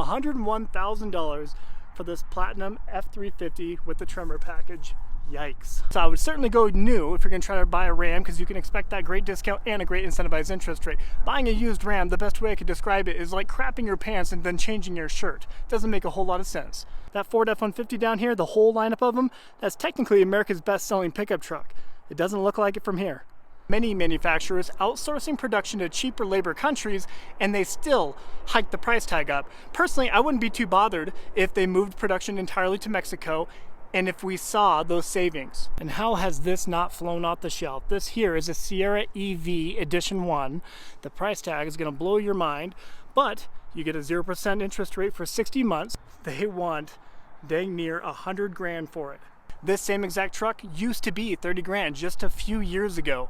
$101,000 for this Platinum F350 with the Tremor package. Yikes. So I would certainly go new if you're going to try to buy a Ram, because you can expect that great discount and a great incentivized interest rate. Buying a used Ram, the best way I could describe it is like crapping your pants and then changing your shirt. Doesn't make a whole lot of sense. That Ford F-150 down here, the whole lineup of them, that's technically America's best-selling pickup truck. It doesn't look like it from here. Many manufacturers outsourcing production to cheaper labor countries, and they still hike the price tag up. Personally, I wouldn't be too bothered if they moved production entirely to Mexico and if we saw those savings. And how has this not flown off the shelf? This here is a Sierra EV Edition 1. The price tag is going to blow your mind, but you get a 0% interest rate for 60 months. They want dang near 100 grand for it. This same exact truck used to be 30 grand just a few years ago.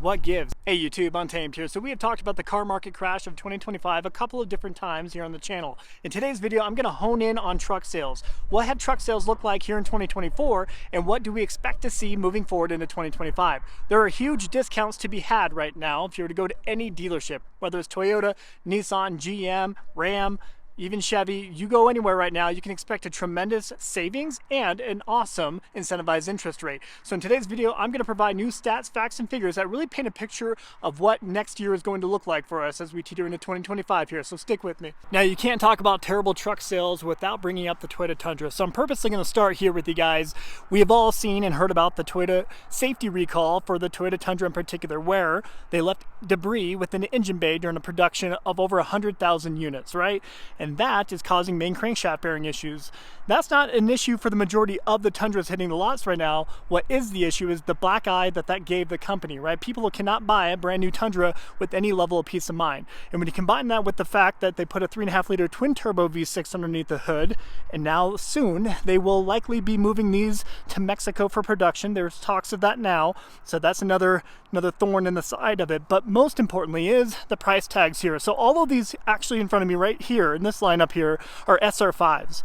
What gives? Hey YouTube, Untamed here. So we have talked about the car market crash of 2025 a couple of different times here on the channel. In today's video, I'm going to hone in on truck sales. What have truck sales look like here in 2024, and what do we expect to see moving forward into 2025? There are huge discounts to be had right now if you were to go to any dealership, whether it's Toyota, Nissan, GM, Ram, even Chevy. You go anywhere right now, you can expect a tremendous savings and an awesome incentivized interest rate. So in today's video, I'm going to provide new stats, facts, and figures that really paint a picture of what next year is going to look like for us as we teeter into 2025 here. So stick with me. Now, you can't talk about terrible truck sales without bringing up the Toyota Tundra. So I'm purposely going to start here with you guys. We have all seen and heard about the Toyota safety recall for the Toyota Tundra in particular, where they left debris within the engine bay during a production of over 100,000 units, right? And that is causing main crankshaft bearing issues. That's not an issue for the majority of the Tundras hitting the lots right now. What is the issue is the black eye that gave the company, right? People cannot buy a brand new Tundra with any level of peace of mind. And when you combine that with the fact that they put a 3.5 liter twin turbo V6 underneath the hood, and now soon they will likely be moving these to Mexico for production. There's talks of that now. So that's another thorn in the side of it. But most importantly is the price tags here. So all of these actually in front of me right here in this lineup here are SR5s.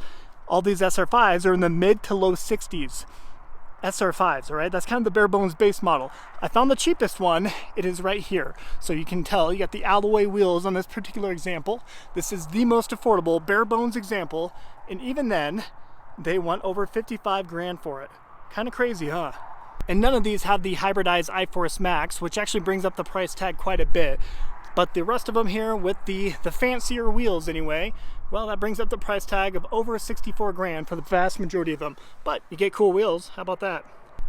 All these SR5s are in the mid to low 60s. SR5s, all right? That's kind of the bare bones base model. I found the cheapest one. It is right here. So you can tell you got the alloy wheels on this particular example. This is the most affordable bare bones example. And even then, they want over 55 grand for it. Kind of crazy, huh? And none of these have the hybridized iForce Max, which actually brings up the price tag quite a bit. But the rest of them here with the fancier wheels anyway, well, that brings up the price tag of over 64 grand for the vast majority of them. But you get cool wheels, how about that?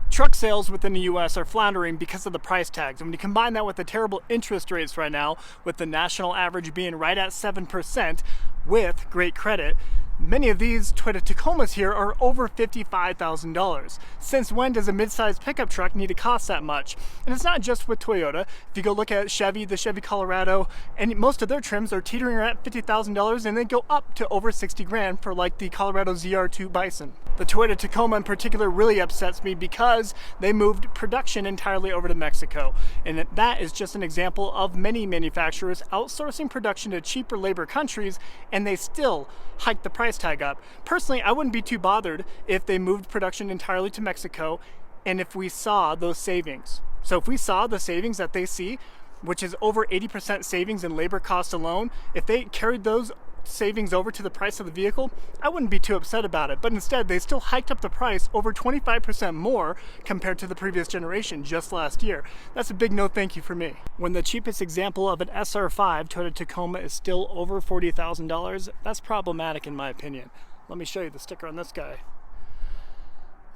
Truck sales within the US are floundering because of the price tags. And when you combine that with the terrible interest rates right now, with the national average being right at 7% with great credit, many of these Toyota Tacomas here are over $55,000. Since when does a mid-sized pickup truck need to cost that much? And it's not just with Toyota. If you go look at Chevy, the Chevy Colorado, and most of their trims are teetering at $50,000, and they go up to over 60 grand for like the Colorado ZR2 Bison. The Toyota Tacoma in particular really upsets me because they moved production entirely over to Mexico. And that is just an example of many manufacturers outsourcing production to cheaper labor countries, and they still hike the price tag up. Personally, I wouldn't be too bothered if they moved production entirely to Mexico and if we saw those savings. So if we saw the savings that they see, which is over 80% savings in labor costs alone, if they carried those savings over to the price of the vehicle, I wouldn't be too upset about it. But instead, they still hiked up the price over 25% more compared to the previous generation just last year. That's a big no thank you for me. When the cheapest example of an SR5 Toyota Tacoma is still over $40,000, that's problematic in my opinion. Let me show you the sticker on this guy.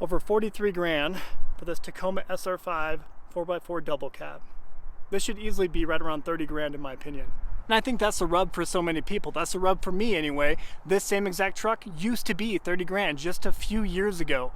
Over 43 grand for this Tacoma SR5 4x4 double cab. This should easily be right around 30 grand in my opinion. And I think that's the rub for so many people. That's the rub for me anyway. This same exact truck used to be 30 grand just a few years ago.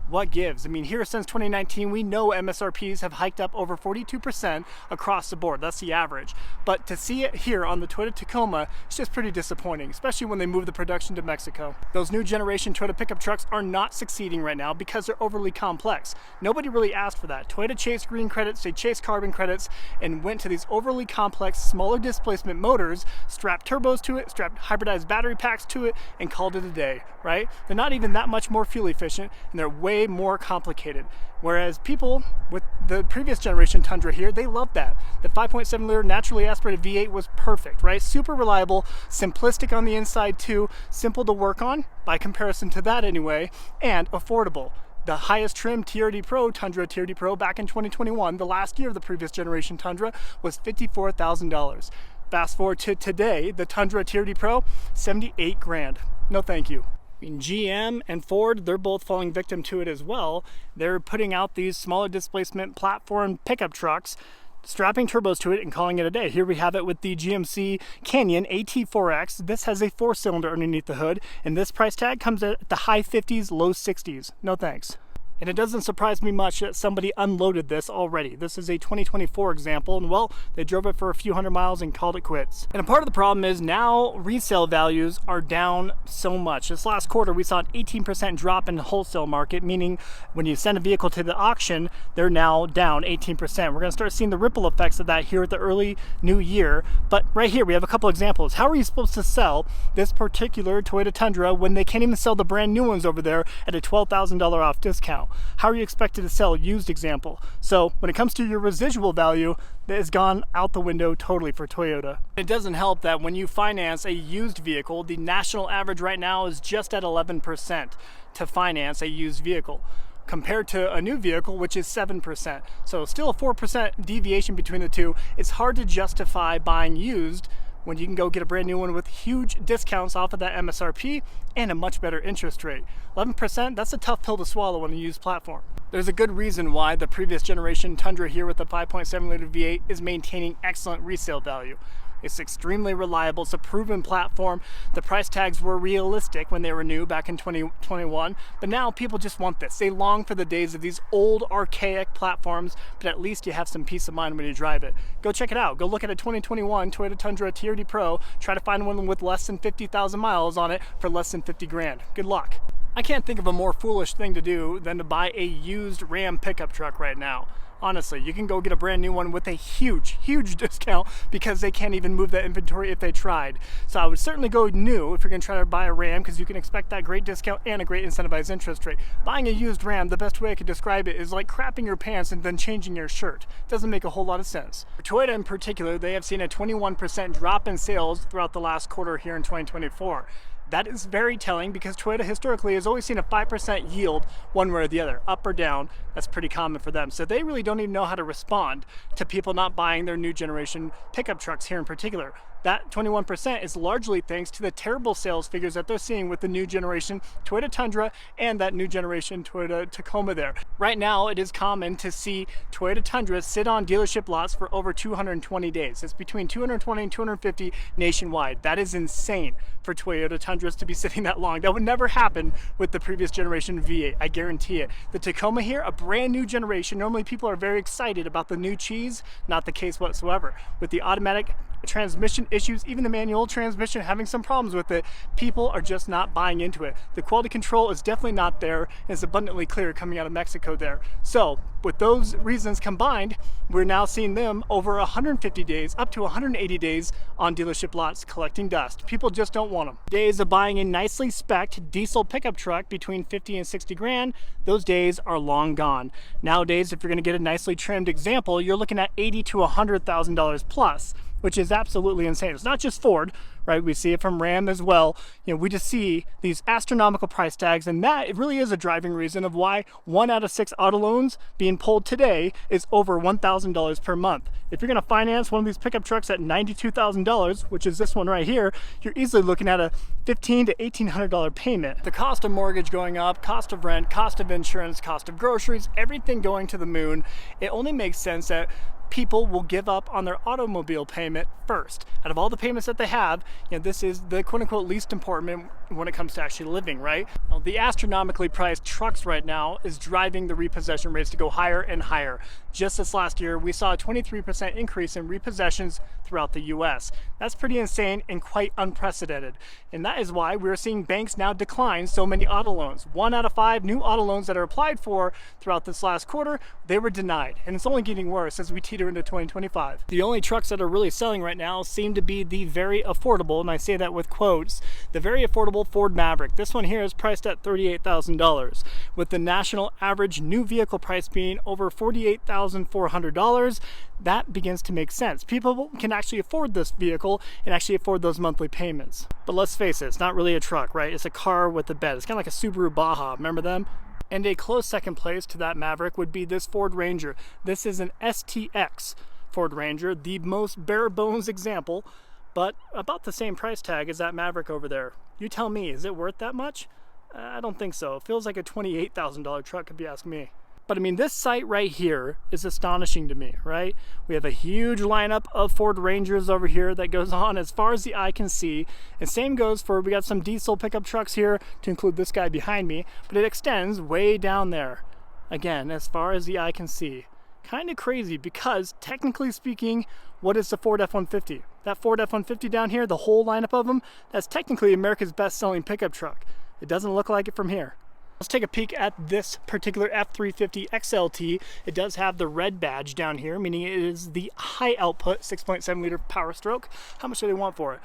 What gives? I mean, here since 2019, we know MSRPs have hiked up over 42% across the board. That's the average. But to see it here on the Toyota Tacoma, it's just pretty disappointing, especially when they move the production to Mexico. Those new generation Toyota pickup trucks are not succeeding right now because they're overly complex. Nobody really asked for that. Toyota chased green credits, they chased carbon credits, and went to these overly complex, smaller displacement motors, strapped turbos to it, strapped hybridized battery packs to it, and called it a day, right? They're not even that much more fuel efficient, and they're way way more complicated. Whereas people with the previous generation Tundra here, they love that. The 5.7 liter naturally aspirated V8 was perfect, right? Super reliable, simplistic on the inside too, simple to work on, by comparison to that anyway, and affordable. The highest trim TRD Pro, Tundra TRD Pro, back in 2021, the last year of the previous generation Tundra, was $54,000. Fast forward to today, the Tundra TRD Pro, 78 grand. No thank you. I mean, GM and Ford, they're both falling victim to it as well. They're putting out these smaller displacement platform pickup trucks, strapping turbos to it and calling it a day. Here we have it with the GMC Canyon AT4X. This has a 4-cylinder underneath the hood, and this price tag comes at the high 50s, low 60s. No thanks. And it doesn't surprise me much that somebody unloaded this already. This is a 2024 example, and well, they drove it for a few hundred miles and called it quits. And a part of the problem is now resale values are down so much. This last quarter, we saw an 18% drop in the wholesale market, meaning when you send a vehicle to the auction, they're now down 18%. We're gonna start seeing the ripple effects of that here at the early new year. But right here, we have a couple examples. How are you supposed to sell this particular Toyota Tundra when they can't even sell the brand new ones over there at a $12,000 off discount? How are you expected to sell a used example? So when it comes to your residual value, that has gone out the window totally for Toyota. It doesn't help that when you finance a used vehicle, the national average right now is just at 11% to finance a used vehicle, compared to a new vehicle, which is 7%. So still a 4% deviation between the two. It's hard to justify buying used when you can go get a brand new one with huge discounts off of that MSRP and a much better interest rate. 11%, that's a tough pill to swallow on a used platform. There's a good reason why the previous generation Tundra here with the 5.7 liter V8 is maintaining excellent resale value. It's extremely reliable. It's a proven platform. The price tags were realistic when they were new back in 2021, but now people just want this. They long for the days of these old archaic platforms, but at least you have some peace of mind when you drive it. Go check it out. Go look at a 2021 Toyota Tundra TRD Pro. Try to find one with less than 50,000 miles on it for less than 50 grand. Good luck. I can't think of a more foolish thing to do than to buy a used Ram pickup truck right now. Honestly, you can go get a brand new one with a huge discount because they can't even move that inventory if they tried. So I would certainly go new if you're gonna try to buy a Ram, because you can expect that great discount and a great incentivized interest rate. Buying a used Ram, the best way I could describe it is like crapping your pants and then changing your shirt. Doesn't make a whole lot of sense. For Toyota in particular, they have seen a 21% drop in sales throughout the last quarter here in 2024. That is very telling because Toyota historically has always seen a 5% yield one way or the other, up or down. That's pretty common for them. So they really don't even know how to respond to people not buying their new generation pickup trucks here in particular. That 21% is largely thanks to the terrible sales figures that they're seeing with the new generation Toyota Tundra and that new generation Toyota Tacoma there. Right now, it is common to see Toyota Tundras sit on dealership lots for over 220 days. It's between 220 and 250 nationwide. That is insane for Toyota Tundras to be sitting that long. That would never happen with the previous generation V8, I guarantee it. The Tacoma here, a brand new generation. Normally people are very excited about the new cheese, not the case whatsoever. With the automatic transmission issues, even the manual transmission having some problems with it, people are just not buying into it. The quality control is definitely not there, and it's abundantly clear coming out of Mexico there. So with those reasons combined, we're now seeing them over 150 days, up to 180 days on dealership lots collecting dust. People just don't want them. Days of buying a nicely spec'd diesel pickup truck between 50 and 60 grand, those days are long gone. Nowadays, if you're gonna get a nicely trimmed example, you're looking at $80,000 to $100,000 plus, which is absolutely insane. It's not just Ford, right? We see it from Ram as well. You know, we just see these astronomical price tags, and that it really is a driving reason of why 1 out of 6 auto loans being pulled today is over $1,000 per month. If you're gonna finance one of these pickup trucks at $92,000, which is this one right here, you're easily looking at a $1,500 to $1,800 payment. The cost of mortgage going up, cost of rent, cost of insurance, cost of groceries, everything going to the moon. It only makes sense that people will give up on their automobile payment first. Out of all the payments that they have, you know, this is the quote-unquote least important when it comes to actually living, right? Well, the astronomically priced trucks right now is driving the repossession rates to go higher and higher. Just this last year, we saw a 23% increase in repossessions throughout the US. That's pretty insane and quite unprecedented. And that is why we're seeing banks now decline so many auto loans. 1 out of 5 new auto loans that are applied for throughout this last quarter, they were denied. And it's only getting worse as we teeter into 2025. The only trucks that are really selling right now seem to be the very affordable, and I say that with quotes, the very affordable Ford Maverick. This one here is priced at $38,000. With the national average new vehicle price being over $48,400, that begins to make sense. People can actually afford this vehicle and actually afford those monthly payments. But let's face it, it's not really a truck, right? It's a car with a bed. It's kind of like a Subaru Baja, remember them? And a close second place to that Maverick would be this Ford Ranger. This is an STX Ford Ranger, the most bare bones example, but about the same price tag as that Maverick over there. You tell me, is it worth that much? I don't think so. It feels like a $28,000 truck if you ask me. But I mean, this site right here is astonishing to me, right? We have a huge lineup of Ford Rangers over here that goes on as far as the eye can see. And same goes for, we got some diesel pickup trucks here to include this guy behind me, but it extends way down there. Again, as far as the eye can see. Kind of crazy because technically speaking, what is the Ford F-150? That Ford F-150 down here, the whole lineup of them, that's technically America's best-selling pickup truck. It doesn't look like it from here. Let's take a peek at this particular F350 XLT. It does have the red badge down here, meaning it is the high output 6.7 liter power stroke. How much do they want for it?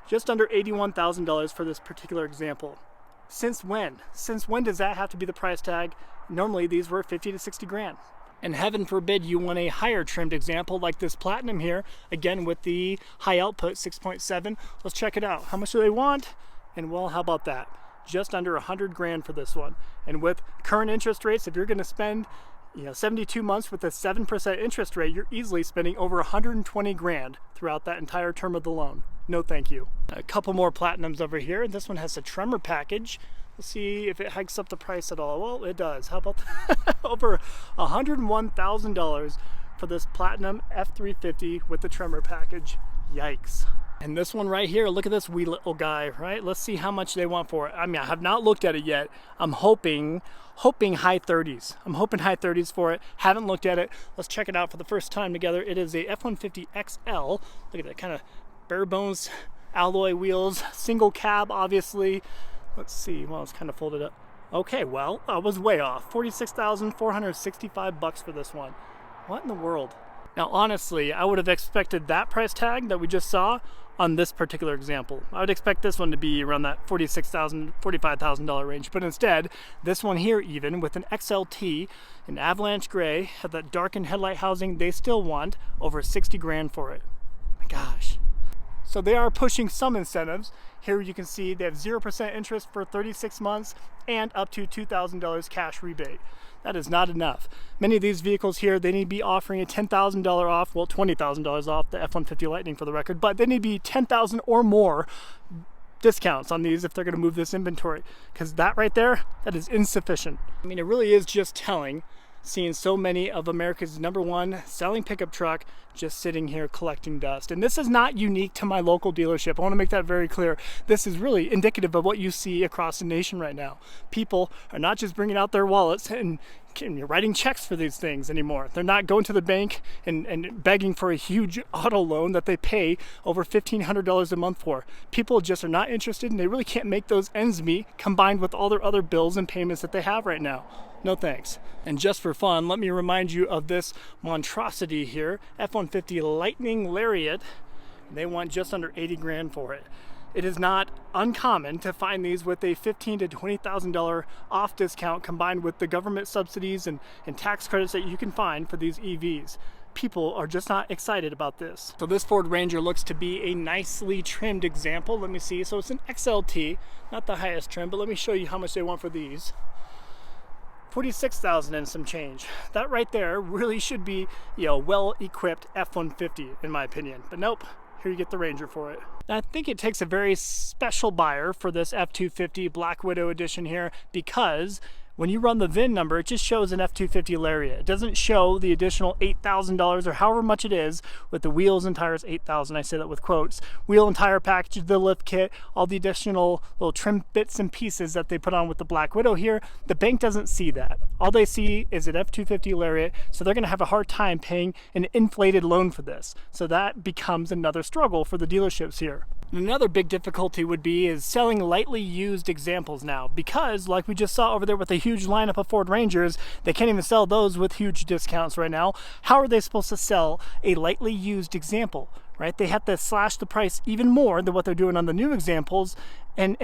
Just under $81,000 for this particular example. Since when? Since when does that have to be the price tag? Normally these were 50 to 60 grand. And heaven forbid you want a higher trimmed example like this Platinum here, again with the high output 6.7. Let's check it out. How much do they want? And well, how about that? Just under 100 grand for this one. And with current interest rates, if you're going to spend 72 months with a 7% interest rate, you're easily spending over 120 grand throughout that entire term of the loan. No thank you. A couple more Platinums over here. This one has a tremor package. Let's see if it hikes up the price at all. Well, it does. How about that? Over $101,000 for this Platinum F350 with the tremor package. Yikes. And this one right here, look at this wee little guy, right? Let's see how much they want for it. I mean, I have not looked at it yet. I'm hoping high 30s. I'm hoping high 30s for it. Haven't looked at it. Let's check it out for the first time together. It is a F-150 XL. Look at that kind of bare bones alloy wheels, single cab, obviously. Let's see. Well, it's kind of folded up. Okay, well, I was way off. $46,465 for this one. What in the world? Now, honestly, I would have expected that price tag that we just saw on this particular example. I would expect this one to be around that $46,000, $45,000 range, but instead, this one here, even with an XLT, an avalanche gray, have that darkened headlight housing, they still want over 60 grand for it. My gosh. So they are pushing some incentives. Here you can see they have 0% interest for 36 months and up to $2,000 cash rebate. That is not enough. Many of these vehicles here, they need to be offering a $10,000 off, well, $20,000 off the F-150 Lightning for the record, but they need to be $10,000 or more discounts on these if they're going to move this inventory, because that right there, that is insufficient. I mean, it really is just telling, seeing so many of America's #1 selling pickup truck just sitting here collecting dust. And this is not unique to my local dealership. I want to make that very clear. This is really indicative of what you see across the nation right now. People are not just bringing out their wallets and writing checks for these things anymore. They're not going to the bank and begging for a huge auto loan that they pay over $1,500 a month for. People just are not interested, and they really can't make those ends meet combined with all their other bills and payments that they have right now. No thanks. And just for fun, let me remind you of this monstrosity here, F-150 Lightning Lariat. They want just under 80 grand for it. It is not uncommon to find these with a $15,000 to $20,000 off discount combined with the government subsidies and tax credits that you can find for these EVs. People are just not excited about this. So this Ford Ranger looks to be a nicely trimmed example. Let me see. So it's an XLT, not the highest trim, but let me show you how much they want for these. $46,000 and some change. That right there really should be, well-equipped F-150 in my opinion. But nope, here you get the Ranger for it. I think it takes a very special buyer for this F-250 Black Widow edition here, because when you run the VIN number, it just shows an F-250 Lariat. It doesn't show the additional $8,000 or however much it is with the wheels and tires. $8,000, I say that with quotes. Wheel and tire package, the lift kit, all the additional little trim bits and pieces that they put on with the Black Widow here. The bank doesn't see that. All they see is an F-250 Lariat, so they're going to have a hard time paying an inflated loan for this. So that becomes another struggle for the dealerships here. Another big difficulty would be is selling lightly used examples now, because like we just saw over there with a huge lineup of Ford Rangers, they can't even sell those with huge discounts right now. How are they supposed to sell a lightly used example, right? They have to slash the price even more than what they're doing on the new examples, and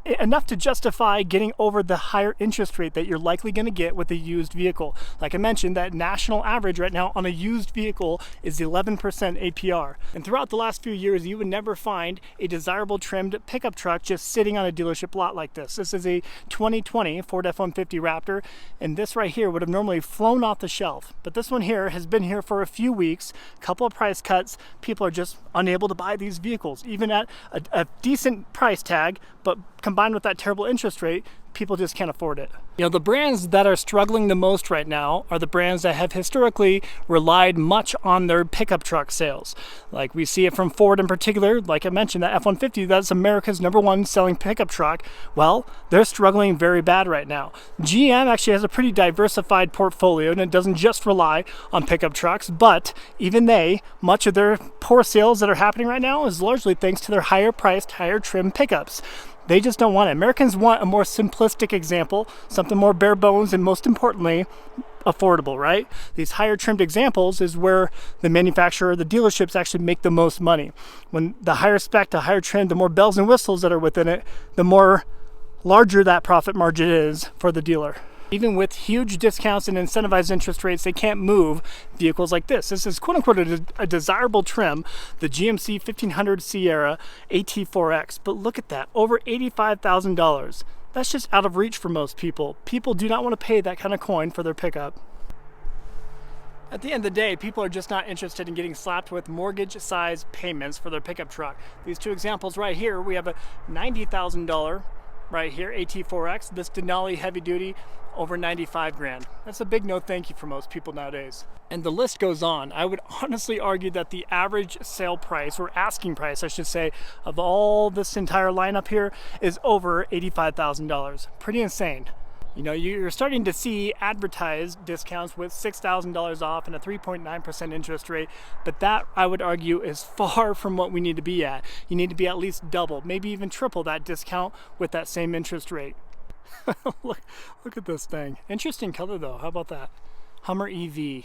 enough to justify getting over the higher interest rate that you're likely going to get with a used vehicle. Like I mentioned, that national average right now on a used vehicle is 11% APR. And throughout the last few years, you would never find a desirable trimmed pickup truck just sitting on a dealership lot like this. This is a 2020 Ford F-150 Raptor, and this right here would have normally flown off the shelf. But this one here has been here for a few weeks, couple of price cuts. People are just unable to buy these vehicles, even at a decent price tag. But combined with that terrible interest rate, people just can't afford it. You know, the brands that are struggling the most right now are the brands that have historically relied much on their pickup truck sales. Like we see it from Ford in particular. Like I mentioned, that F-150, that's America's #1 selling pickup truck. Well, they're struggling very bad right now. GM actually has a pretty diversified portfolio, and it doesn't just rely on pickup trucks, but even they, much of their poor sales that are happening right now is largely thanks to their higher priced, higher trim pickups. They just don't want it. Americans want a more simplistic example, something more bare bones, and most importantly, affordable, right? These higher trimmed examples is where the manufacturer, the dealerships actually make the most money. When the higher spec, the higher trim, the more bells and whistles that are within it, the more larger that profit margin is for the dealer. Even with huge discounts and incentivized interest rates, they can't move vehicles like this. This is quote unquote a desirable trim, the GMC 1500 Sierra AT4X. But look at that, over $85,000. That's just out of reach for most people. People do not want to pay that kind of coin for their pickup. At the end of the day, people are just not interested in getting slapped with mortgage-size payments for their pickup truck. These two examples right here, we have a $90,000 right here, AT4X, this Denali heavy duty, over 95 grand. That's a big no thank you for most people nowadays. And the list goes on. I would honestly argue that the average sale price, or asking price I should say, of all this entire lineup here is over $85,000. Pretty insane. You know, you're starting to see advertised discounts with $6,000 off and a 3.9% interest rate, but that, I would argue, is far from what we need to be at. You need to be at least double, maybe even triple that discount with that same interest rate. look at this thing. Interesting color though, how about that? Hummer EV.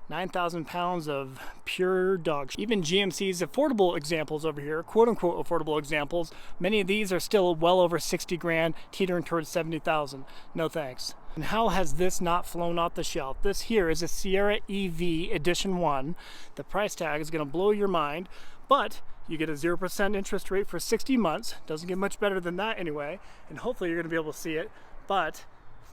9,000 pounds of pure dog. Even GMC's affordable examples over here, quote unquote affordable examples, many of these are still well over 60 grand, teetering towards 70,000. No thanks. And how has this not flown off the shelf? This here is a Sierra EV Edition 1. The price tag is going to blow your mind, but you get a 0% interest rate for 60 months. Doesn't get much better than that anyway, and hopefully you're going to be able to see it, but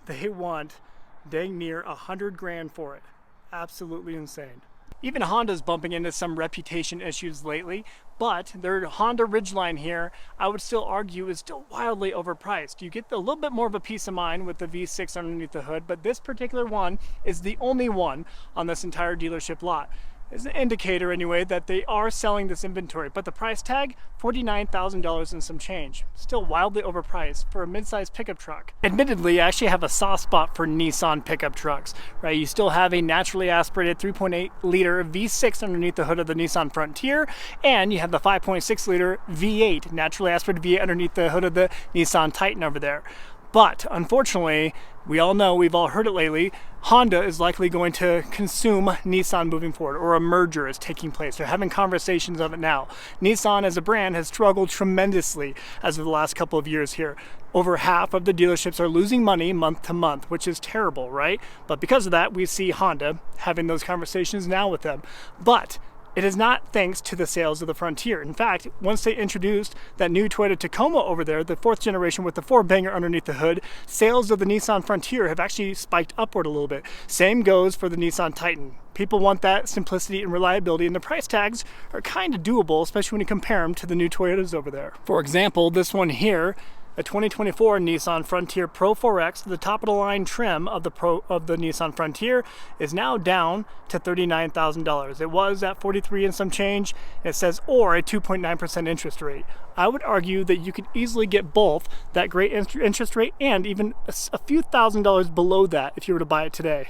they want dang near 100 grand for it. Absolutely insane. Even Honda's bumping into some reputation issues lately, but their Honda Ridgeline here, I would still argue, is still wildly overpriced. You get a little bit more of a peace of mind with the V6 underneath the hood, but this particular one is the only one on this entire dealership lot. It's an indicator anyway that they are selling this inventory, but the price tag, $49,000 and some change. Still wildly overpriced for a mid-sized pickup truck. Admittedly, I actually have a soft spot for Nissan pickup trucks, right? You still have a naturally aspirated 3.8 liter V6 underneath the hood of the Nissan Frontier, and you have the 5.6 liter V8, naturally aspirated V8 underneath the hood of the Nissan Titan over there. But unfortunately, we all know, we've all heard it lately, Honda is likely going to consume Nissan moving forward, or a merger is taking place. They're having conversations of it now. Nissan as a brand has struggled tremendously as of the last couple of years here. Over half of the dealerships are losing money month to month, which is terrible, right? But because of that, we see Honda having those conversations now with them. But it is not thanks to the sales of the Frontier. In fact, once they introduced that new Toyota Tacoma over there, the 4th generation with the 4-banger underneath the hood, sales of the Nissan Frontier have actually spiked upward a little bit. Same goes for the Nissan Titan. People want that simplicity and reliability, and the price tags are kind of doable, especially when you compare them to the new Toyotas over there. For example, this one here, a 2024 Nissan Frontier Pro 4X, the top of the line trim of the Nissan Frontier is now down to $39,000. It was at 43 and some change. It says or a 2.9% interest rate. I would argue that you could easily get both that great interest rate and even a few $1,000s below that if you were to buy it today.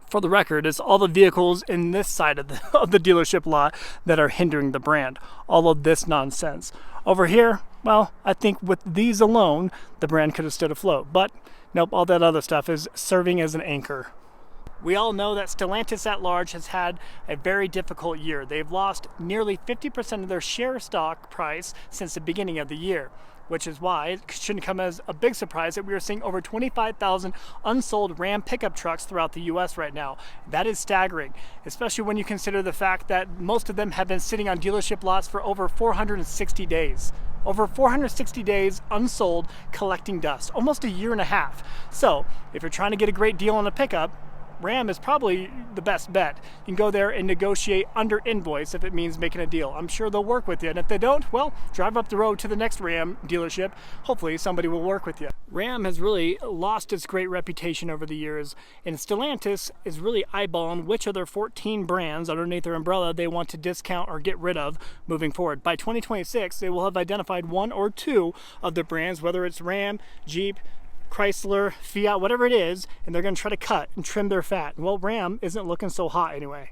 For the record, it's all the vehicles in this side of the dealership lot that are hindering the brand. All of this nonsense. Over here, well, I think with these alone, the brand could have stood afloat. But nope, all that other stuff is serving as an anchor. We all know that Stellantis at large has had a very difficult year. They've lost nearly 50% of their share stock price since the beginning of the year, which is why it shouldn't come as a big surprise that we are seeing over 25,000 unsold Ram pickup trucks throughout the US right now. That is staggering, especially when you consider the fact that most of them have been sitting on dealership lots for over 460 days. Over 460 days unsold, collecting dust, almost a year and a half. So if you're trying to get a great deal on a pickup, Ram is probably the best bet. You can go there and negotiate under invoice if it means making a deal. I'm sure they'll work with you, and if they don't, well, drive up the road to the next Ram dealership. Hopefully somebody will work with you. Ram has really lost its great reputation over the years, and Stellantis is really eyeballing which of their 14 brands underneath their umbrella they want to discount or get rid of moving forward. By 2026, they will have identified one or two of the brands, whether it's Ram, Jeep, Chrysler, Fiat, whatever it is, and they're going to try to cut and trim their fat. Well, Ram isn't looking so hot anyway.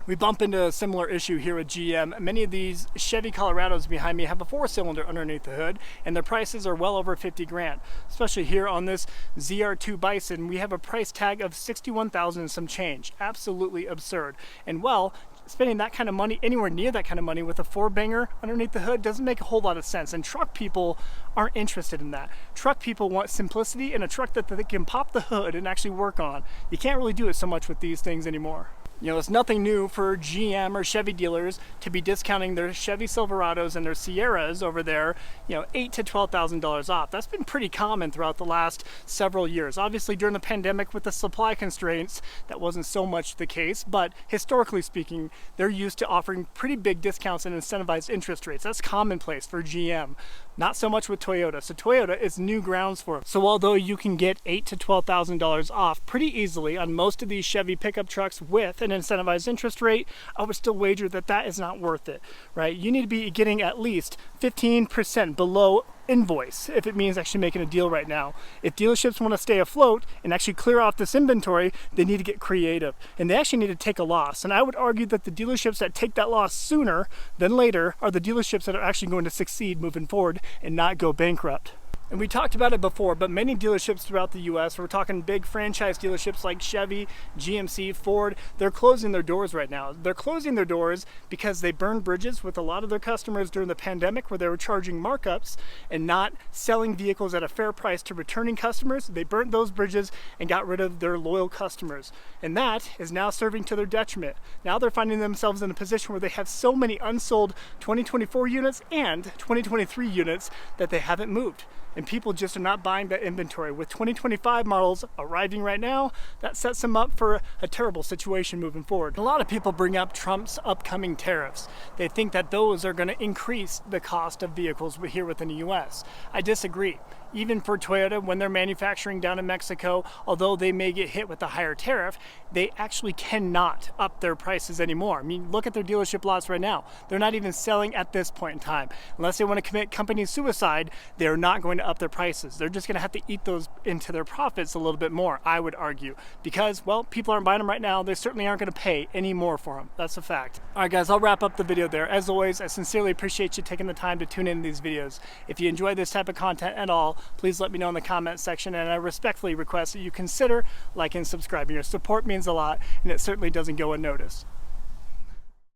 We bump into a similar issue here with GM. Many of these Chevy Colorados behind me have a 4-cylinder underneath the hood, and their prices are well over 50 grand. Especially here on this ZR2 Bison, we have a price tag of 61,000 and some change. Absolutely absurd. And well, spending that kind of money, anywhere near that kind of money with a 4-banger underneath the hood doesn't make a whole lot of sense, and truck people aren't interested in that. Truck people want simplicity and a truck that they can pop the hood and actually work on. You can't really do it so much with these things anymore. You know, it's nothing new for GM or Chevy dealers to be discounting their Chevy Silverados and their Sierras over there, you know, $8,000 to $12,000 off. That's been pretty common throughout the last several years. Obviously, during the pandemic with the supply constraints, that wasn't so much the case, but historically speaking, they're used to offering pretty big discounts and incentivized interest rates. That's commonplace for GM. Not so much with Toyota. So Toyota is new grounds for it. So although you can get $8,000 to $12,000 off pretty easily on most of these Chevy pickup trucks with an incentivized interest rate, I would still wager that that is not worth it, right? You need to be getting at least 15% below invoice if it means actually making a deal right now. If dealerships want to stay afloat and actually clear off this inventory, they need to get creative, and they actually need to take a loss. And I would argue that the dealerships that take that loss sooner than later are the dealerships that are actually going to succeed moving forward and not go bankrupt. And we talked about it before, but many dealerships throughout the US, we're talking big franchise dealerships like Chevy, GMC, Ford, they're closing their doors right now. They're closing their doors because they burned bridges with a lot of their customers during the pandemic where they were charging markups and not selling vehicles at a fair price to returning customers. They burnt those bridges and got rid of their loyal customers. And that is now serving to their detriment. Now they're finding themselves in a position where they have so many unsold 2024 units and 2023 units that they haven't moved. And people just are not buying that inventory. With 2025 models arriving right now, that sets them up for a terrible situation moving forward. A lot of people bring up Trump's upcoming tariffs. They think that those are going to increase the cost of vehicles here within the US. I disagree. Even for Toyota, when they're manufacturing down in Mexico, although they may get hit with a higher tariff, they actually cannot up their prices anymore. I mean, look at their dealership lots right now. They're not even selling at this point in time. Unless they want to commit company suicide, they're not going to up their prices. They're just going to have to eat those into their profits a little bit more, I would argue. Because, well, people aren't buying them right now. They certainly aren't going to pay any more for them. That's a fact. All right, guys, I'll wrap up the video there. As always, I sincerely appreciate you taking the time to tune in these videos. If you enjoy this type of content at all, please let me know in the comment section, and I respectfully request that you consider liking and subscribing. Your support means a lot, and it certainly doesn't go unnoticed.